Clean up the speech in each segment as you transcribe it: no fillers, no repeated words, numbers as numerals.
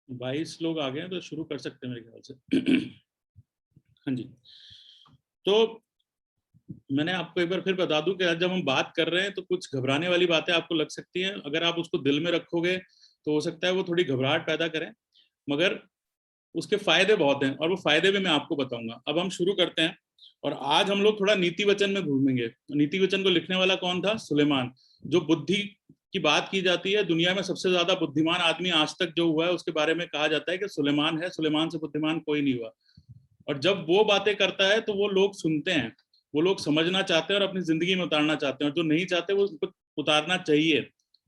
22 लोग आ गए हैं तो शुरू कर सकते हैं मेरे ख्याल से। हाँ जी। तो मैंने आपको एक बार फिर बता दूं कि आज जब हम बात कर रहे हैं तो कुछ घबराने वाली बातें आपको लग सकती हैं। अगर आप उसको दिल में रखोगे तो हो सकता है वो थोड़ी घबराहट पैदा करें, मगर उसके फायदे बहुत हैं और वो फायदे भी मैं आपको बताऊंगा। अब हम शुरू करते हैं। और आज हम लोग थोड़ा नीति वचन में घूमेंगे। नीति वचन को लिखने वाला कौन था? सुलेमान। जो बुद्धि की बात की जाती है, दुनिया में सबसे ज्यादा बुद्धिमान आदमी आज तक जो हुआ है उसके बारे में कहा जाता है कि सुलेमान है, सुलेमान से बुद्धिमान कोई नहीं हुआ। और जब वो बातें करता है तो वो लोग सुनते हैं, वो लोग समझना चाहते हैं और अपनी जिंदगी में उतारना चाहते हैं, और जो नहीं चाहते वो उसको उतारना चाहिए,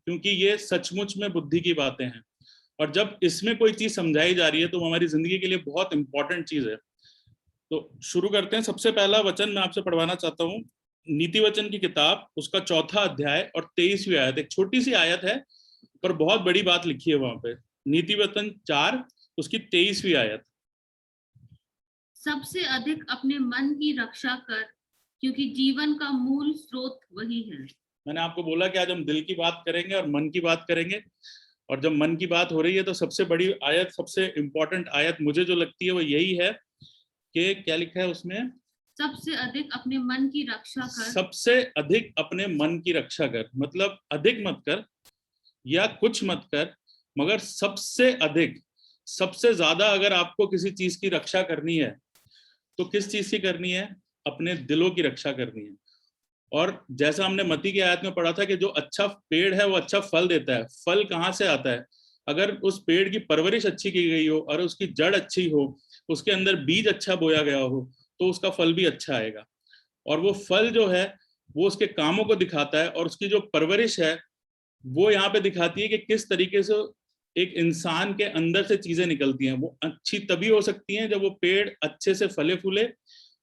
क्योंकि ये सचमुच में बुद्धि की बातें हैं। और जब इसमें कोई चीज समझाई जा रही है तो वो हमारी जिंदगी के लिए बहुत इंपॉर्टेंट चीज है। तो शुरू करते हैं। सबसे पहला वचन मैं आपसे पढ़वाना चाहता हूँ, नीति वचन की किताब, उसका 4था अध्याय और 23वीं आयत। एक छोटी सी आयत है पर बहुत बड़ी बात लिखी है वहां पे। नीति वचन 4, उसकी 23वीं आयत। सबसे अधिक अपने मन की रक्षा कर, क्योंकि जीवन का मूल स्रोत वही है। मैंने आपको बोला कि आज हम दिल की बात करेंगे और मन की बात करेंगे। और जब मन की बात हो रही है तो सबसे बड़ी आयत, सबसे इंपॉर्टेंट आयत मुझे जो लगती है वो यही है कि क्या लिखा है उसमें? सबसे अधिक अपने मन की रक्षा कर। सबसे अधिक अपने मन की रक्षा कर, मतलब अधिक मत कर या कुछ मत कर, मगर सबसे अधिक, सबसे ज्यादा अगर आपको किसी चीज की रक्षा करनी है तो किस चीज की करनी है? अपने दिलों की रक्षा करनी है। और जैसा हमने मत्ती की आयत में पढ़ा था कि जो अच्छा पेड़ है वो अच्छा फल देता है। फल कहाँ से आता है? अगर उस पेड़ की परवरिश अच्छी की गई हो और उसकी जड़ अच्छी हो, उसके अंदर बीज अच्छा बोया गया हो, तो उसका फल भी अच्छा आएगा। और वो फल जो है वो उसके कामों को दिखाता है, और उसकी जो परवरिश है वो यहाँ पे दिखाती है कि किस तरीके से एक इंसान के अंदर से चीजें निकलती हैं। वो अच्छी तभी हो सकती हैं जब वो पेड़ अच्छे से फले फूले,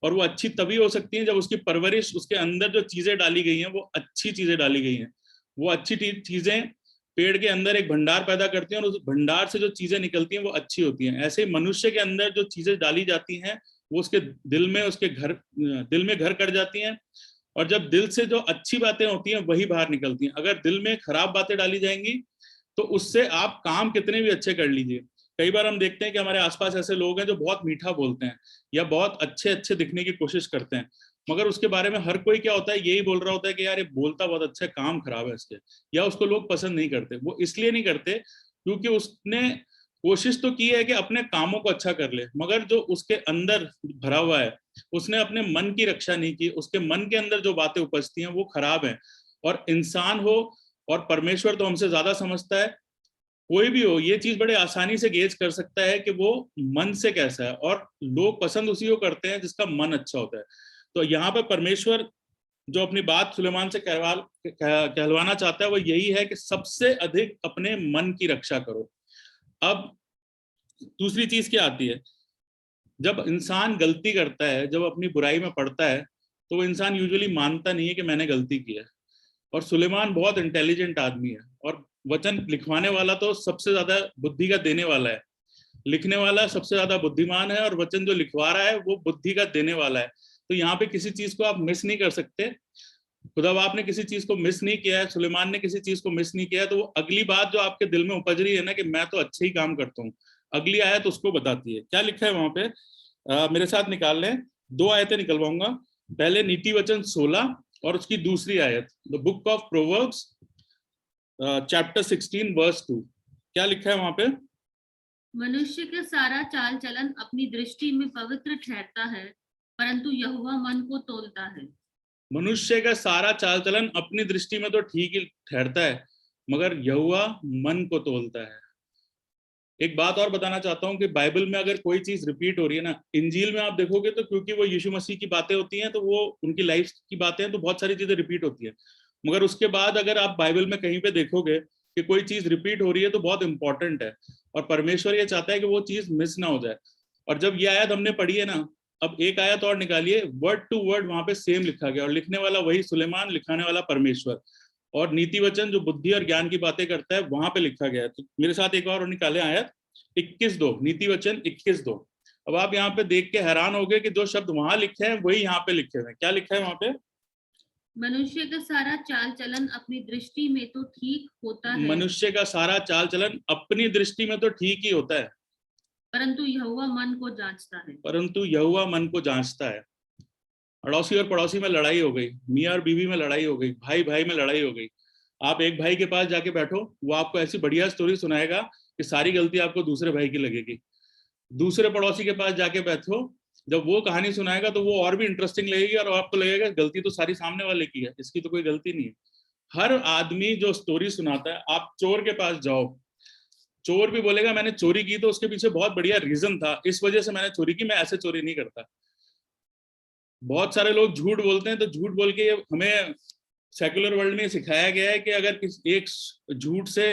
और वो अच्छी तभी हो सकती हैं जब उसकी परवरिश, उसके अंदर जो चीजें डाली गई हैं वो अच्छी चीजें डाली गई हैं। वो अच्छी चीजें पेड़ के अंदर एक भंडार पैदा करती हैं, और उस भंडार से जो चीजें निकलती हैं वो अच्छी होती हैं। ऐसे ही मनुष्य के अंदर जो चीजें डाली जाती हैं वो उसके दिल में, उसके घर, दिल में घर कर जाती हैं। और जब दिल से जो अच्छी बातें होती हैं वही बाहर निकलती हैं। अगर दिल में खराब बातें डाली जाएंगी तो उससे आप काम कितने भी अच्छे कर लीजिए। कई बार हम देखते हैं कि हमारे आसपास ऐसे लोग हैं जो बहुत मीठा बोलते हैं या बहुत अच्छे अच्छे दिखने की कोशिश करते हैं, मगर उसके बारे में हर कोई क्या होता है, यही बोल रहा होता है कि यार ये बोलता बहुत अच्छा है, काम खराब है इसके, या उसको लोग पसंद नहीं करते। वो इसलिए नहीं करते क्योंकि उसने कोशिश तो की है कि अपने कामों को अच्छा कर ले, मगर जो उसके अंदर भरा हुआ है, उसने अपने मन की रक्षा नहीं की। उसके मन के अंदर जो बातें उपजती हैं वो खराब हैं। और इंसान हो और परमेश्वर तो हमसे ज्यादा समझता है। कोई भी हो ये चीज बड़े आसानी से गेज कर सकता है कि वो मन से कैसा है, और लोग पसंद उसी को करते हैं जिसका मन अच्छा होता है। तो यहाँ पे परमेश्वर जो अपनी बात सुलेमान से कहलवाना चाहता है वो यही है कि सबसे अधिक अपने मन की रक्षा करो। अब दूसरी चीज क्या आती है? जब इंसान गलती करता है, जब अपनी बुराई में पड़ता है, तो वो इंसान यूजुअली मानता नहीं है कि मैंने गलती की है। और सुलेमान बहुत इंटेलिजेंट आदमी है, और वचन लिखवाने वाला तो सबसे ज्यादा बुद्धि का देने वाला है। लिखने वाला सबसे ज्यादा बुद्धिमान है, और वचन जो लिखवा रहा है वो बुद्धि का देने वाला है। तो यहाँ पे किसी चीज को आप मिस नहीं कर सकते। खुदा बाप ने किसी चीज को मिस नहीं किया है, सुलेमान ने किसी चीज को मिस नहीं किया है। तो वो अगली बात जो आपके दिल में उपज रही है ना कि मैं तो अच्छे ही काम करता हूँ, अगली आयत उसको बताती है। क्या लिखा है वहां पे? मेरे साथ निकाल लें। दो आयतें निकलवाऊंगा। पहले नीति वचन 16 और उसकी दूसरी आयत, the book of Proverbs chapter 16 verse 2। क्या लिखा है वहां पे? मनुष्य का सारा चाल चलन अपनी दृष्टि में पवित्र ठहरता है, परंतु यहोवा मन को तोलता है। मनुष्य का सारा चाल चलन अपनी दृष्टि में तो ठीक ही ठहरता है, मगर यहोवा मन को तोलता है। एक बात और बताना चाहता हूँ कि बाइबल में अगर कोई चीज रिपीट हो रही है ना, इंजील में आप देखोगे तो क्योंकि वो यीशु मसीह की बातें होती हैं तो वो उनकी लाइफ की बातें हैं, तो बहुत सारी चीजें रिपीट होती है। मगर उसके बाद अगर आप बाइबल में कहीं पे देखोगे कि कोई चीज रिपीट हो रही है तो बहुत इंपॉर्टेंट है, और परमेश्वर ये चाहता है कि वो चीज मिस ना हो जाए। और जब ये आयत हमने पढ़ी है ना, अब एक आयत और निकालिए, वर्ड टू वर्ड वहां पे सेम लिखा गया, और लिखने वाला वही सुलेमान, लिखाने वाला परमेश्वर। और नीति वचन जो बुद्धि और ज्ञान की बातें करता है वहां पे लिखा गया है। तो मेरे साथ एक और निकाले आयत 21:2, नीति वचन 21:2। अब आप यहाँ पे देख के हैरान हो गए कि जो शब्द वहां लिखे हैं वही यहाँ पे लिखे हुए हैं। क्या लिखा है वहां पे? मनुष्य का सारा चाल चलन अपनी दृष्टि में तो ठीक होता है, मनुष्य का सारा चाल चलन अपनी दृष्टि में तो ठीक ही होता है, परंतु यहोवा मन को जांचता है। परंतु यहोवा मन को जांचता है। अड़ोसी और पड़ोसी में लड़ाई हो गई, मियाँ और बीवी में लड़ाई हो गई, भाई भाई में लड़ाई हो गई। आप एक भाई के पास जाके बैठो, वो आपको ऐसी बढ़िया स्टोरी सुनाएगा कि सारी गलती आपको दूसरे भाई की लगेगी। दूसरे पड़ोसी के पास जाके बैठो, जब वो कहानी सुनाएगा तो वो और भी इंटरेस्टिंग लगेगी और आपको लगेगा गलती तो सारी सामने वाले की है, इसकी तो कोई गलती नहीं है। हर आदमी जो स्टोरी सुनाता है, आप चोर के पास जाओ, चोर भी बोलेगा मैंने चोरी की तो उसके पीछे बहुत बढ़िया रीजन था, इस वजह से मैंने चोरी की, मैं ऐसे चोरी नहीं करता। बहुत सारे लोग झूठ बोलते हैं, तो झूठ बोल के हमें सेकुलर वर्ल्ड में सिखाया गया है कि अगर एक झूठ से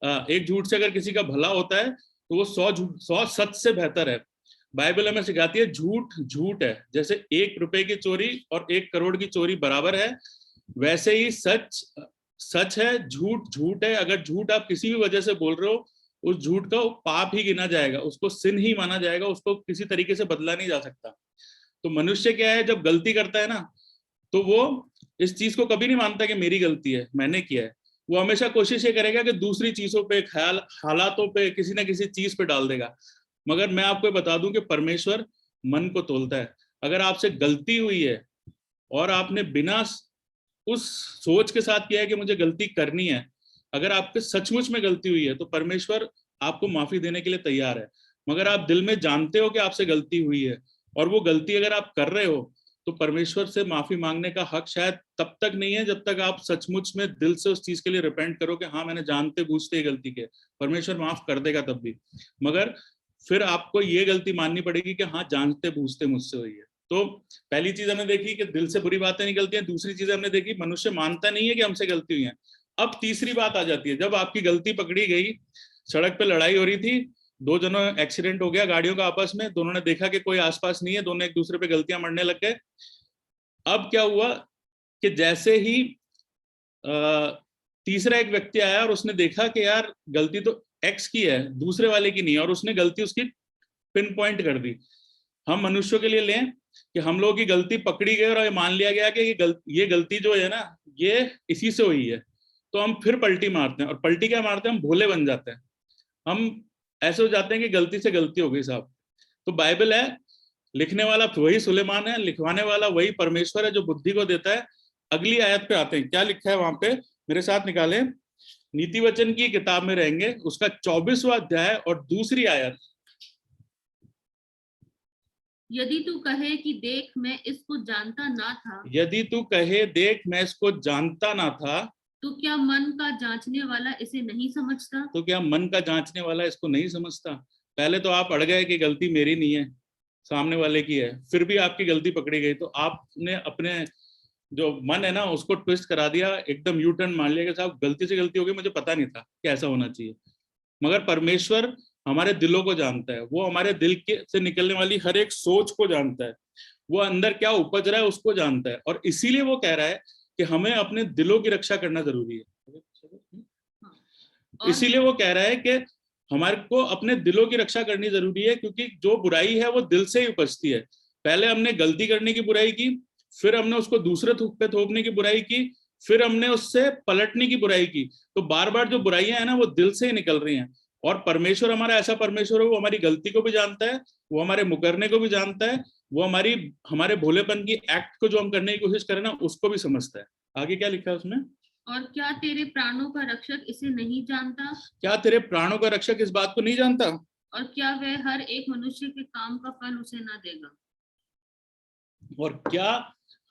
अगर किसी का भला होता है तो वो 100 सच से बेहतर है। बाइबल हमें सिखाती है झूठ झूठ है, जैसे 1 रुपए की चोरी और 1 करोड़ की चोरी बराबर है, वैसे ही सच सच है, झूठ झूठ है। अगर झूठ आप किसी भी वजह से बोल रहे हो, उस झूठ का पाप ही गिना जाएगा, उसको सिन ही माना जाएगा, उसको किसी तरीके से बदला नहीं जा सकता। तो मनुष्य क्या है, जब गलती करता है ना, तो वो इस चीज को कभी नहीं मानता कि मेरी गलती है, मैंने किया है। वो हमेशा कोशिश ये करेगा कि दूसरी चीजों पे, ख्याल हालातों पे, किसी ना किसी चीज पे डाल देगा। मगर मैं आपको बता दूं कि परमेश्वर मन को तोलता है। अगर आपसे गलती हुई है और आपने बिना उस सोच के साथ किया है कि मुझे गलती करनी है, अगर आपके सचमुच में गलती हुई है तो परमेश्वर आपको माफी देने के लिए तैयार है। मगर आप दिल में जानते हो कि आपसे गलती हुई है और वो गलती अगर आप कर रहे हो, तो परमेश्वर से माफी मांगने का हक शायद तब तक नहीं है जब तक आप सचमुच में दिल से उस चीज के लिए रिपेंट करो कि हाँ मैंने जानते बूझते ये गलती की। परमेश्वर माफ कर देगा तब भी, मगर फिर आपको ये गलती माननी पड़ेगी कि हाँ जानते बूझते मुझसे हुई है। तो पहली चीज हमने देखी कि दिल से बुरी बातें निकलती हैं। दूसरी चीज हमने देखी मनुष्य मानता नहीं है कि हमसे गलती हुई है। अब तीसरी बात आ जाती है, जब आपकी गलती पकड़ी गई, सड़क पे लड़ाई हो रही थी, 2 जनों एक्सीडेंट हो गया गाड़ियों का आपस में, दोनों ने देखा कि कोई आसपास नहीं है, दोनों एक दूसरे पे गलतियां मरने लग गए। अब क्या हुआ कि जैसे ही तीसरा एक व्यक्ति आया और उसने देखा कि यार गलती तो एक्स की है, दूसरे वाले की नहीं है, और उसने गलती उसकी पिन पॉइंट कर दी। हम मनुष्यों के लिए लें कि हम लोगों की गलती पकड़ी गई और ये मान लिया गया कि ये गलती जो है ना, ये इसी से हुई है, तो हम फिर पलटी मारते हैं। और पलटी क्या मारते हैं, हम भोले बन जाते हैं। हम ऐसे हो जाते हैं कि गलती से गलती हो गई साहब। तो बाइबल है, लिखने वाला वही सुलेमान है, लिखवाने वाला वही परमेश्वर है जो बुद्धि को देता है। अगली आयत पे आते हैं, क्या लिखा है वहां पे, मेरे साथ निकालें। नीति वचन की किताब में रहेंगे, उसका 24वां अध्याय और दूसरी आयत। यदि तू कहे कि देख मैं इसको जानता ना था, यदि तू कहे देख मैं इसको जानता ना था, तो क्या मन का जांचने वाला इसे नहीं समझता? तो क्या मन का जांचने वाला इसको नहीं समझता। पहले तो आप अड़ गए कि गलती मेरी नहीं है, सामने वाले की है, फिर भी आपकी गलती पकड़ी गई, तो आपने अपने जो मन है ना उसको ट्विस्ट करा दिया, एकदम यू टर्न मान लिया कि साहब गलती से गलती हो गई, मुझे पता नहीं था कि ऐसा होना चाहिए। मगर परमेश्वर हमारे दिलों को जानता है, वो हमारे दिल के से निकलने वाली हर एक सोच को जानता है, वो अंदर क्या उपज रहा है उसको जानता है, और इसीलिए वो कह रहा है कि हमें अपने दिलों की रक्षा करना जरूरी है। इसीलिए वो कह रहा है कि हमारे को अपने दिलों की रक्षा करनी जरूरी है, क्योंकि जो बुराई है वो दिल से ही उपजती है। पहले हमने गलती करने की बुराई की, फिर हमने उसको दूसरे पे थोपने की बुराई की, फिर हमने उससे पलटने की बुराई की। तो बार बार जो बुराइयां है ना वो दिल से ही निकल रही हैं। और परमेश्वर हमारा ऐसा परमेश्वर है, वो हमारी गलती को भी जानता है, वो हमारे मुकरने को भी जानता है, वो हमारे भोलेपन की एक्ट को जो हम करने की कोशिश करें ना उसको भी समझता है। आगे क्या लिखा है उसमें, और क्या तेरे प्राणों का रक्षक इसे नहीं जानता? क्या तेरे प्राणों का रक्षक इस बात को नहीं जानता? और क्या वह हर एक मनुष्य के काम का फल उसे ना देगा? और क्या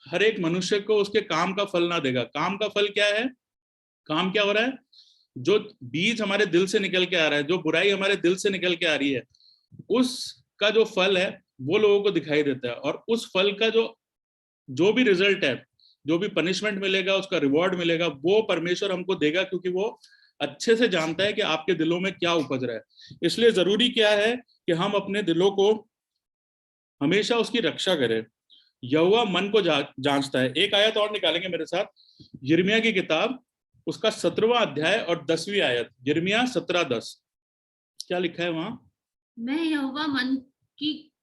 हर एक मनुष्य को उसके काम का फल ना देगा? काम का फल क्या है? काम क्या हो रहा है? जो बीज हमारे दिल से निकल के आ रहा है, जो बुराई हमारे दिल से निकल के आ रही है, उसका जो फल है वो लोगों को दिखाई देता है। और उस फल का जो भी रिजल्ट है, जो भी पनिशमेंट मिलेगा, उसका रिवॉर्ड मिलेगा, वो परमेश्वर हमको देगा, क्योंकि वो अच्छे से जानता है कि आपके दिलों में क्या उपज रहा है। इसलिए जरूरी क्या है कि हम अपने दिलों को हमेशा उसकी रक्षा करें। यहोवा मन को जांचता है। एक आयत और निकालेंगे मेरे साथ, यिर्मयाह की किताब, उसका 17वां अध्याय और 10वीं आयत। यिर्मयाह 17:10, क्या लिखा है वहां? मैं यहोवा मन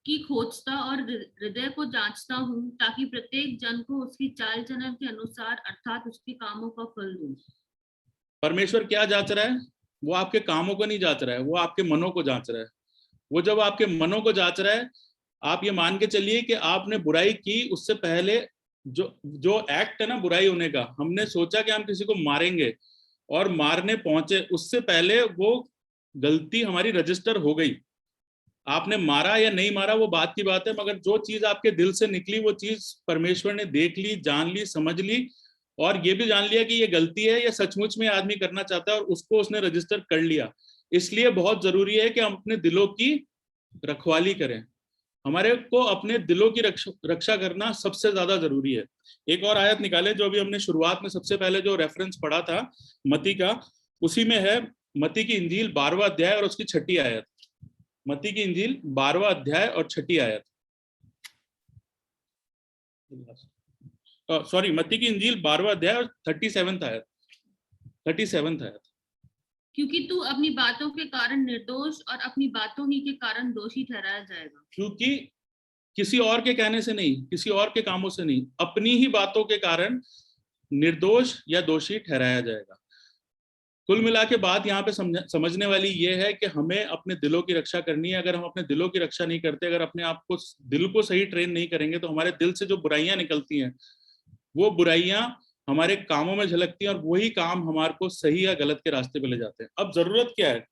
की खोजता और हृदय को जांचता हूँ, ताकि प्रत्येक जन को उसकी चाल चलन के अनुसार अर्थात उसके कामों का फल दूं। परमेश्वर क्या जांच रहा है? वो आपके कामों को नहीं जांच रहा है, वो आपके मनों को जांच रहा है। वो जब आपके मनों को जांच रहा है, आप ये मान के चलिए कि आपने बुराई की, उससे पहले जो जो एक्ट है ना बुराई होने का, हमने सोचा कि हम किसी को मारेंगे और मारने पहुंचे, उससे पहले वो गलती हमारी रजिस्टर हो गई। आपने मारा या नहीं मारा वो बात की बात है, मगर जो चीज आपके दिल से निकली वो चीज परमेश्वर ने देख ली, जान ली, समझ ली, और ये भी जान लिया कि ये गलती है, ये सचमुच में आदमी करना चाहता है, और उसको उसने रजिस्टर कर लिया। इसलिए बहुत जरूरी है कि हम अपने दिलों की रखवाली करें। हमारे को अपने दिलों की रक्षा करना सबसे ज्यादा जरूरी है। एक और आयत निकाले जो अभी हमने शुरुआत में सबसे पहले जो रेफरेंस पढ़ा था मती का, उसी में है मती की इंजील 12वां अध्याय और उसकी 6ठी आयत। मती की इंजील 12वां अध्याय और 6ठी आयत। सॉरी, मती की इंजील 12वां अध्याय और 37th आयत। 37th आयत। क्योंकि तू अपनी बातों के कारण निर्दोष और अपनी बातों ही के कारण दोषी ठहराया जाएगा। क्योंकि किसी और के कहने से नहीं, किसी और के कामों से नहीं, अपनी ही बातों के कारण निर्दोष या दोषी ठहराया जाएगा। कुल मिला के बात यहाँ पे समझने वाली ये है कि हमें अपने दिलों की रक्षा करनी है। अगर हम अपने दिलों की रक्षा नहीं करते, अगर अपने आप को, दिल को सही ट्रेन नहीं करेंगे, तो हमारे दिल से जो बुराइयां निकलती हैं वो बुराइयां हमारे कामों में झलकती हैं, और वही काम हमारे को सही या गलत के रास्ते पे ले जाते हैं। अब जरूरत क्या है?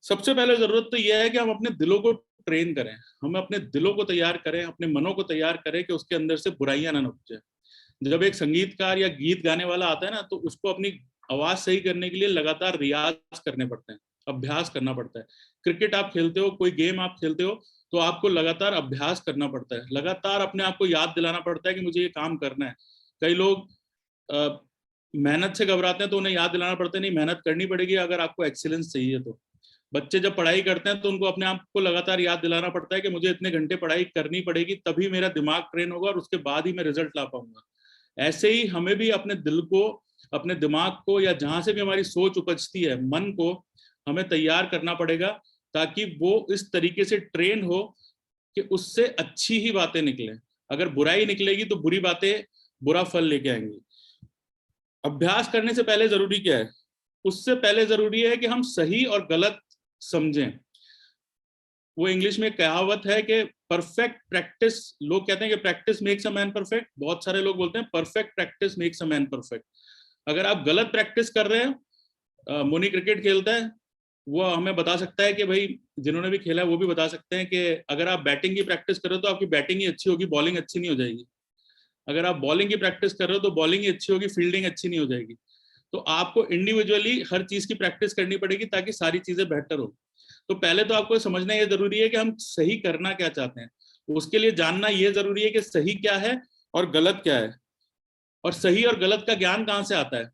सबसे पहले जरूरत तो यह है कि हम अपने दिलों को ट्रेन करें, हम अपने दिलों को तैयार करें, अपने मनों को तैयार करें कि उसके अंदर से बुराइयां ना उपजे। जब एक संगीतकार या गीत गाने वाला आता है ना, तो उसको अपनी आवाज सही करने के लिए लगातार रियाज करने पड़ते हैं, अभ्यास करना पड़ता है। क्रिकेट आप खेलते हो, कोई गेम आप खेलते हो, तो आपको लगातार अभ्यास करना पड़ता है, लगातार अपने आप को याद दिलाना पड़ता है कि मुझे ये काम करना है। कई लोग मेहनत से घबराते हैं, तो उन्हें याद दिलाना पड़ता है नहीं, मेहनत करनी पड़ेगी अगर आपको एक्सीलेंस चाहिए तो। बच्चे जब पढ़ाई करते हैं तो उनको अपने आप को लगातार याद दिलाना पड़ता है कि मुझे इतने घंटे पढ़ाई करनी पड़ेगी, तभी मेरा दिमाग ट्रेन होगा और उसके बाद ही मैं रिजल्ट ला पाऊंगा। ऐसे ही हमें भी अपने दिल को, अपने दिमाग को, या जहां से भी हमारी सोच उपजती है, मन को हमें तैयार करना पड़ेगा, ताकि वो इस तरीके से ट्रेन हो कि उससे अच्छी ही बातें निकलें। अगर बुराई निकलेगी तो बुरी बातें बुरा फल लेके आएंगी। अभ्यास करने से पहले जरूरी क्या है? उससे पहले जरूरी है कि हम सही और गलत समझें। वो इंग्लिश में कहावत है कि परफेक्ट प्रैक्टिस, लोग कहते हैं कि practice makes a man perfect, बहुत सारे लोग बोलते हैं perfect practice makes a man perfect. अगर आप गलत प्रैक्टिस कर रहे हैं, मोनी क्रिकेट खेलता है, वो हमें बता सकता है कि भाई, जिन्होंने भी खेला है वो भी बता सकते हैं कि अगर आप बैटिंग की प्रैक्टिस कर रहे हो तो आपकी बैटिंग ही अच्छी होगी, बॉलिंग अच्छी नहीं हो जाएगी। अगर आप बॉलिंग की प्रैक्टिस कर रहे हो तो बॉलिंग ही अच्छी होगी, फील्डिंग अच्छी नहीं हो जाएगी। तो आपको इंडिविजुअली हर चीज की प्रैक्टिस करनी पड़ेगी ताकि सारी चीजें बेहतर हो। तो पहले तो आपको समझना ये जरूरी है कि हम सही करना क्या चाहते हैं। उसके लिए जानना ये जरूरी है कि सही क्या है और गलत क्या है। और सही और गलत का ज्ञान कहाँ से आता है?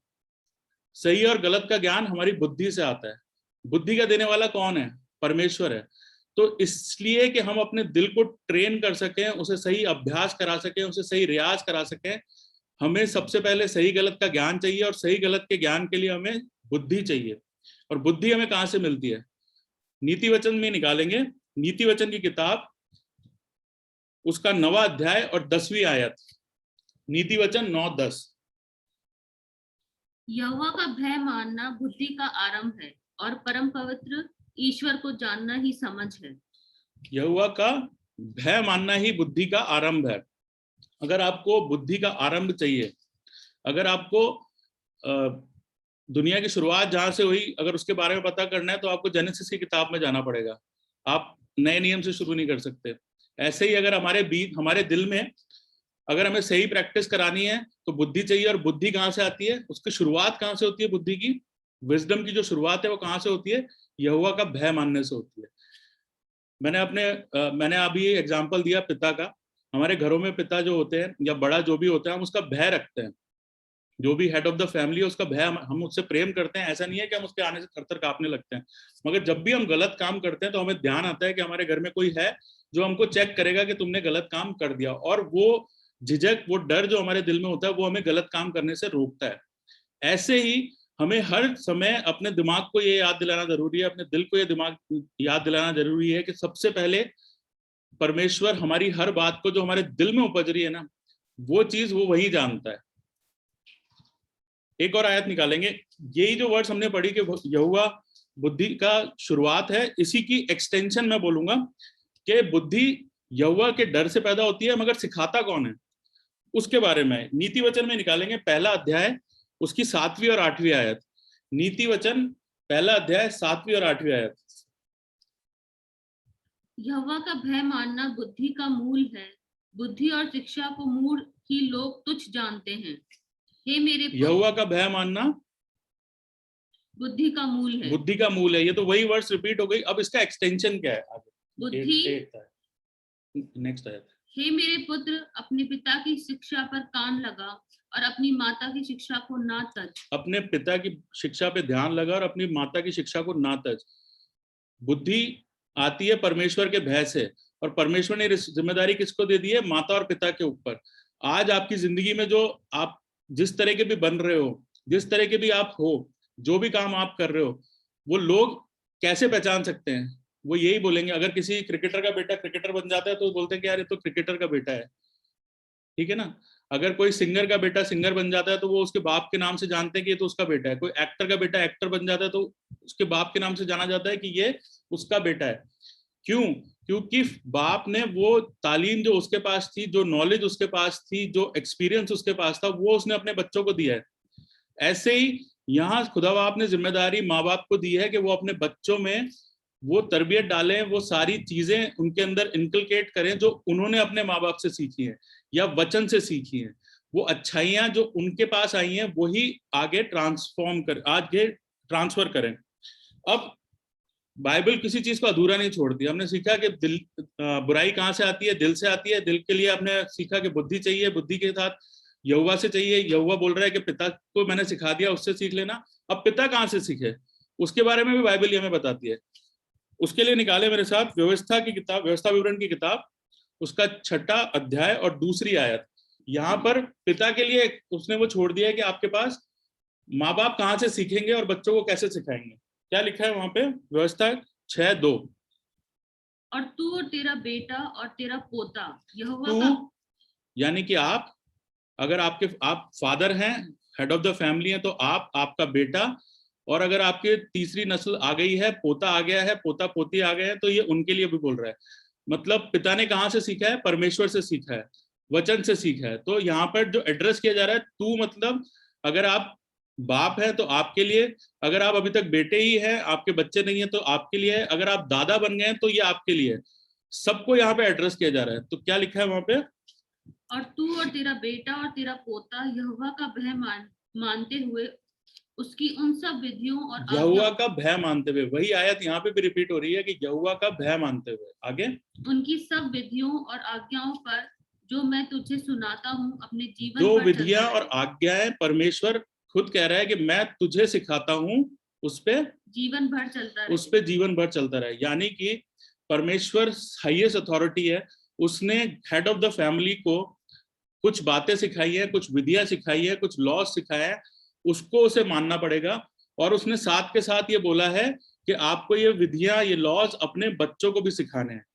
सही और गलत का ज्ञान हमारी बुद्धि से आता है। बुद्धि का देने वाला कौन है? परमेश्वर है। तो इसलिए कि हम अपने दिल को ट्रेन कर सकें, उसे सही अभ्यास करा सकें, उसे सही रियाज करा सकें, हमें सबसे पहले सही गलत का ज्ञान चाहिए, और सही गलत के ज्ञान के लिए हमें बुद्धि चाहिए। और बुद्धि हमें कहाँ से मिलती है? नीति वचन में निकालेंगे, नीति वचन की किताब, उसका 9वां अध्याय और 10वीं आयत। नीति वचन 9-10। यहोवा का भय मानना बुद्धि का आरंभ है, और परम पवित्र ईश्वर को जानना ही समझ है। यहोवा का भय मानना ही बुद्धि का आरंभ है। अगर आपको बुद्धि का आरंभ चाहिए, अगर आपको दुनिया की शुरुआत जहां से हुई अगर उसके बारे में पता करना है, तो आपको जेनेसिस की किताब में जाना पड़ेगा। आप नए नियम से शुरू नहीं कर सकते। ऐसे ही अगर हमारे दिल में अगर हमें सही प्रैक्टिस करानी है तो बुद्धि चाहिए। और बुद्धि कहाँ से आती है? उसकी शुरुआत कहाँ से होती है? बुद्धि की, विजडम की जो शुरुआत है वो कहाँ से होती है? यहोवा का भय मानने से होती है। मैंने अभी एग्जाम्पल दिया पिता का। हमारे घरों में पिता जो होते हैं या बड़ा जो भी होता है, हम उसका भय रखते हैं। जो भी हेड ऑफ द फैमिली है उसका भय, हम उससे प्रेम करते हैं। ऐसा नहीं है कि हम उसके आने से थर-थर कांपने लगते हैं। मगर जब भी हम गलत काम करते हैं तो हमें ध्यान आता है कि हमारे घर में कोई है जो हमको चेक करेगा कि तुमने गलत काम कर दिया। और वो झिझक, वो डर जो हमारे दिल में होता है, वो हमें गलत काम करने से रोकता है। ऐसे ही हमें हर समय अपने दिमाग को ये याद दिलाना जरूरी है, अपने दिल को ये दिमाग याद दिलाना जरूरी है कि सबसे पहले परमेश्वर हमारी हर बात को जो हमारे दिल में उपज रही है ना, वो चीज वो वही जानता है। एक और आयत निकालेंगे, यही जो वर्ड्स हमने पढ़ी कि यहोवा बुद्धि का शुरुआत है, इसी की एक्सटेंशन मैं बोलूंगा कि बुद्धि यहोवा के डर से पैदा होती है, मगर सिखाता कौन है उसके बारे में नीति वचन में निकालेंगे। पहला अध्याय उसकी 7वीं और 8वीं आयत। नीति वचन पहला अध्याय 7वीं और 8वीं आयत। यहोवा का भय मानना बुद्धि का मूल है। बुद्धि और शिक्षा को मूढ़ ही लोग तुच्छ जानते हैं। हे मेरे पुत्र, यहोवा का भय मानना बुद्धि का मूल है। बुद्धि का मूल है। ये तो वही वर्ड्स रिपीट हो गई। अब इसका एक्सटेंशन क्या है आगे? बुद्धि, नेक्स्ट आयत। हे मेरे पुत्र, अपने पिता की शिक्षा पर कान लगा और अपनी माता की शिक्षा को ना तज। अपने पिता की शिक्षा पे ध्यान लगा और अपनी माता की शिक्षा को ना तज। बुद्धि आती है परमेश्वर के भय से, और परमेश्वर ने जिम्मेदारी किसको दे दी है? माता और पिता के ऊपर। आज आपकी जिंदगी में जो आप जिस तरह के भी बन रहे हो, जिस तरह के भी आप हो, जो भी काम आप कर रहे हो, वो लोग कैसे पहचान सकते हैं? वो यही बोलेंगे, अगर किसी क्रिकेटर का बेटा क्रिकेटर बन जाता है तो बोलते हैं कि यार ये तो क्रिकेटर का बेटा है, ठीक है ना। अगर कोई सिंगर का बेटा सिंगर बन जाता है तो वो उसके बाप के नाम से जानते हैं कि ये तो उसका बेटा है। कोई एक्टर का बेटा एक्टर बन जाता है तो उसके बाप के नाम से जाना जाता है कि ये उसका बेटा है। क्यों? क्योंकि बाप ने वो तालीम जो उसके पास थी, जो नॉलेज उसके पास थी, जो एक्सपीरियंस उसके पास था, वो उसने अपने बच्चों को दिया है। ऐसे ही यहाँ खुदा बाप ने जिम्मेदारी माँ बाप को दी है कि वो अपने बच्चों में वो तरबियत डालें, वो सारी चीजें उनके अंदर इनकलकेट करें जो उन्होंने अपने माँ बाप से सीखी है या वचन से सीखी है। वो अच्छाइयां जो उनके पास आई हैं वही आगे ट्रांसफर करें। अब बाइबल किसी चीज को अधूरा नहीं छोड़ती। हमने सीखा कि दिल बुराई कहाँ से आती है? दिल से आती है। दिल के लिए हमने सीखा कि बुद्धि चाहिए, बुद्धि के साथ यहोवा से चाहिए। यहोवा बोल रहा है कि पिता को मैंने सिखा दिया, उससे सीख लेना। अब पिता कहाँ से सीखे उसके बारे में भी बाइबल हमें बताती है। उसके लिए निकाले मेरे साथ व्यवस्था की किताब, व्यवस्था विवरण की किताब, उसका 6ठा अध्याय और 2री आयत। यहाँ पर पिता के लिए उसने वो छोड़ दिया है कि आपके पास माँ बाप कहाँ से सीखेंगे और बच्चों को कैसे सिखाएंगे। क्या लिखा है वहां पे? व्यवस्था 6:2। और तू और तेरा बेटा और तेरा पोता यहोवा तू का, यानी कि आप, अगर आप फादर हैं, हेड ऑफ द फैमिली हैं, तो आपका बेटा, और अगर आपके तीसरी नस्ल आ गई है, पोता आ गया है, पोता पोती आ गए हैं, तो ये उनके लिए भी बोल रहा है। मतलब पिता ने कहाँ से सीखा है? परमेश्वर से सीखा है, वचन से सीखा है। तो यहाँ पर जो एड्रेस किया जा रहा है, तू मतलब अगर आप बाप है तो आपके लिए, अगर आप अभी तक बेटे ही हैं, आपके बच्चे नहीं है तो आपके लिए, अगर आप दादा बन गए हैं तो ये आपके लिए। सबको यहाँ पे एड्रेस किया जा रहा है। तो क्या लिखा है वहां पे? और तू और तेरा बेटा और तेरा पोता यहोवा का भय मानते हुए उसकी उन सब विधियों और यहोवा का भय मानते हुए, वही आयत यहाँ पे भी रिपीट हो रही है कि यहोवा का भय मानते हुए। आगे, उनकी सब विधियों और आज्ञाओं पर जो मैं तुझे सुनाता हूँ अपने जीवन जो भर विधियां चलता और आज्ञाएं परमेश्वर खुद कह रहा है कि मैं तुझे सिखाता हूँ, उस पे जीवन भर चलता रहे। उस पे जीवन भर चलता रहे। यानी कि परमेश्वर हाईएस्ट अथॉरिटी है। उसने हेड ऑफ द फैमिली को कुछ बातें सिखाई है, कुछ विधियां सिखाई है, कुछ लॉज सिखाया है, उसको उसे मानना पड़ेगा। और उसने साथ के साथ ये बोला है कि आपको ये विधियां, ये लॉज अपने बच्चों को भी सिखाने हैं।